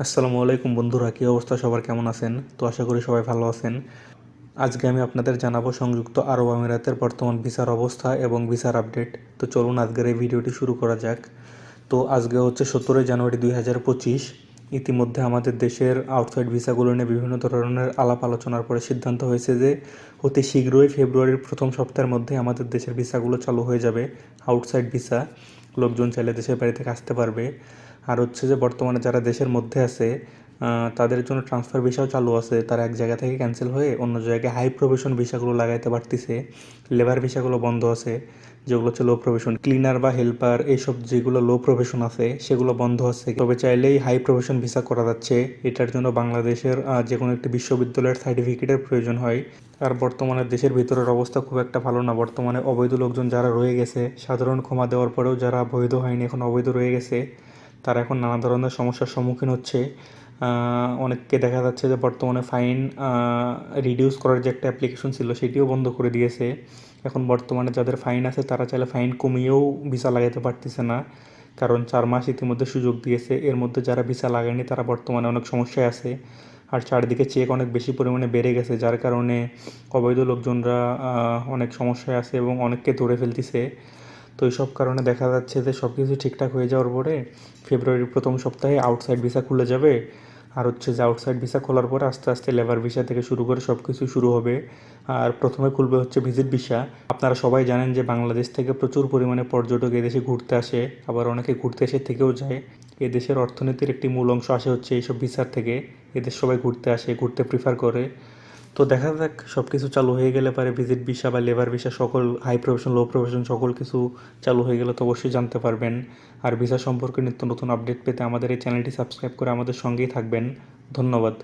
আসসালামু আলাইকুম বন্ধুরা, কী অবস্থা? সবার কেমন আছেন? তো আশা করি সবাই ভালো আছেন। আজকে আমি আপনাদের জানাবো সংযুক্ত আরব আমিরাতের বর্তমান ভিসার অবস্থা এবং ভিসার আপডেট। তো চলুন আজকের এই ভিডিওটি শুরু করা যাক। তো আজকে হচ্ছে 17 জানুয়ারি 2025। ইতিমধ্যে আমাদের দেশের আউটসাইড ভিসাগুলো নিয়ে বিভিন্ন ধরনের আলাপ আলোচনার পরে সিদ্ধান্ত হয়েছে যে অতি শীঘ্রই ফেব্রুয়ারির প্রথম সপ্তাহের মধ্যে আমাদের দেশের ভিসাগুলো চালু হয়ে যাবে। আউটসাইড ভিসা, লোকজন চাইলে দেশের বাড়ি থেকে আসতে পারবে। আর হচ্ছে যে বর্তমানে যারা দেশের মধ্যে আছে তাদের জন্য ট্রান্সফার ভিসাও চালু আছে। তারা এক জায়গা থেকে ক্যান্সেল হয়ে অন্য জায়গায় হাই প্রফেশন ভিসাগুলো লাগাইতে পারতেছে। লেবার ভিসাগুলো বন্ধ আছে, যেগুলো হচ্ছে লো প্রফেশন, ক্লিনার বা হেল্পার, এইসব যেগুলো লো প্রফেশন আছে সেগুলো বন্ধ আছে। তবে চাইলেই হাই প্রফেশন ভিসা করা যাচ্ছে। এটার জন্য বাংলাদেশের যে কোনো একটি বিশ্ববিদ্যালয়ের সার্টিফিকেটের প্রয়োজন হয়। আর বর্তমানে দেশের ভিতরের অবস্থা খুব একটা ভালো না। বর্তমানে অবৈধ লোকজন যারা রয়ে গেছে, সাধারণ ক্ষমা দেওয়ার পরেও যারা বৈধ হয়নি, এখন অবৈধ রয়ে গেছে, তারা এখন নানা ধরনের সমস্যার সম্মুখীন হচ্ছে। অনেককে দেখা যাচ্ছে যে বর্তমানে ফাইন রিডিউস করার যে একটা অ্যাপ্লিকেশন ছিল সেটিও বন্ধ করে দিয়েছে। এখন বর্তমানে যাদের ফাইন আছে তারা চাইলে ফাইন কমিয়েও ভিসা লাগাতে পারতেছে না, কারণ 4 মাস ইতিমধ্যে সুযোগ দিয়েছে। এর মধ্যে যারা ভিসা লাগায়নি তারা বর্তমানে অনেক সমস্যায় আছে। আর চারদিকে চেক অনেক বেশি পরিমাণে বেড়ে গেছে, যার কারণে অবৈধ লোকজনরা অনেক সমস্যায় আছে এবং অনেককে ধরে ফেলতেছে। তো এইসব কারণে দেখা যাচ্ছে যে সব কিছু ঠিকঠাক হয়ে যাওয়ার পরে ফেব্রুয়ারির প্রথম সপ্তাহে আউটসাইড ভিসা খুলে যাবে। আর হচ্ছে যে আউটসাইড ভিসা খোলার পরে আস্তে আস্তে লেবার ভিসা থেকে শুরু করে সব কিছু শুরু হবে। আর প্রথমে খুলবে হচ্ছে ভিজিট ভিসা। আপনারা সবাই জানেন যে বাংলাদেশ থেকে প্রচুর পরিমাণে পর্যটক এদেশে ঘুরতে আসে, আবার অনেকে ঘুরতে এসে থেকেও যায়। এদেশের অর্থনীতির একটি মূল অংশ আসে হচ্ছে এইসব ভিসার থেকে। এদেশ সবাই ঘুরতে আসে, ঘুরতে প্রিফার করে। তো দেখা যাক, সব কিছু চালু হয়ে গেলে পারে ভিজিট ভিসা বা লেবার ভিসা, সকল হাই প্রফেশন লো প্রফেশন সকল কিছু চালু হয়ে গেলে তো অবশ্যই জানতে পারবেন। আর ভিসা সম্পর্কে নিত্য নতুন আপডেট পেতে আমাদের এই চ্যানেলটি সাবস্ক্রাইব করে আমাদের সঙ্গেই থাকবেন। ধন্যবাদ।